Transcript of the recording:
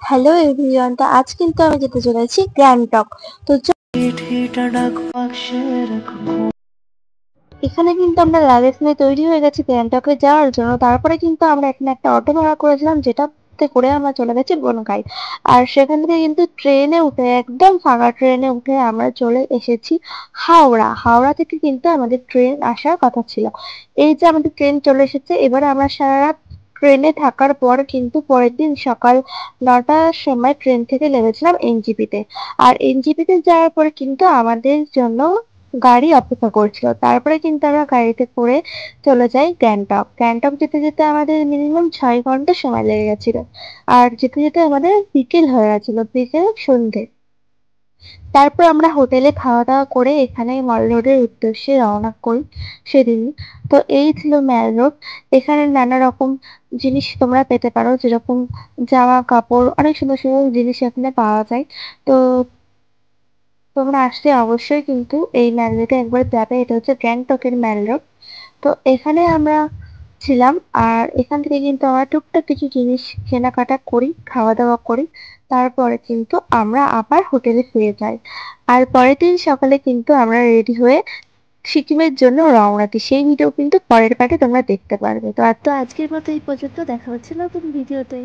Hello everyone, তো আজ কিন্তু আমি যেতে চলেছি গ্যাংটক। তো এখানে কিন্তু আমরা লাগেজ নিয়ে তৈরি হয়ে গেছি গ্যাংটকে যাওয়ার জন্য। তারপরে কিন্তু আমরা এখানে একটা অটো ভাড়া করেছিলাম, যেটাতে করে আমরা চলে গেছি বনগাই। আর সেখান থেকে কিন্তু ট্রেনে উঠে, একদম ফাঁকা ট্রেনে উঠে আমরা চলে এসেছি হাওড়া। হাওড়া থেকে কিন্তু আমাদের ট্রেন আসার কথা ছিল। এই যে আমাদের ট্রেন চলে এসেছে। এবারে আমরা সারা রাত ট্রেনে থাকার পর কিন্তু পরের দিন সকাল 9টার সময় ট্রেন থেকে নেমেছিলাম এনজিপিতে। আর এনজিপিতে যাওয়ার পরে কিন্তু আমাদের জন্য গাড়ি অপেক্ষা করছিল। তারপরে কিন্তু আমরা গাড়িতে করে চলে যাই গ্যাংটক। গ্যাংটক যেতে যেতে আমাদের মিনিমাম 6 ঘন্টা সময় লেগে গেছিল। আর যেতে যেতে আমাদের বিকেল হয়ে গেছিল, বিকেল সন্ধে। তারপর আমরা হোটেলে খাওয়া দাওয়া করে এখানে মল রোডের উদ্দেশ্যে রওনা করি সেদিন। তো এই ছিল ম্যাল রোড। এখানে নানা রকম জিনিস তোমরা পেতে পারো, যেরকম জামা কাপড়, অনেক সুন্দর সুন্দর জিনিস এখানে পাওয়া যায়। তো তোমরা আসলে অবশ্যই কিন্তু এই ম্যাল রোডে একবার যাবে। এটা হচ্ছে গ্যাংটকের ম্যাল রোড। তো এখানে আমরা ছিলাম। আর এখান থেকে কিন্তু আমরা টুকটাক কিছু জিনিস কেনাকাটা করি, খাওয়া দাওয়া করি। তারপরে কিন্তু আমরা আবার হোটেলে ফিরে যাই। আর পরের দিন সকালে কিন্তু আমরা রেডি হয়ে সিকিমের জন্য রওনা দিই। সেই ভিডিও কিন্তু পরের পার্টে তোমরা দেখতে পারবে। তো আজকের মতো এই পর্যন্ত, দেখা হচ্ছে নতুন ভিডিওতে।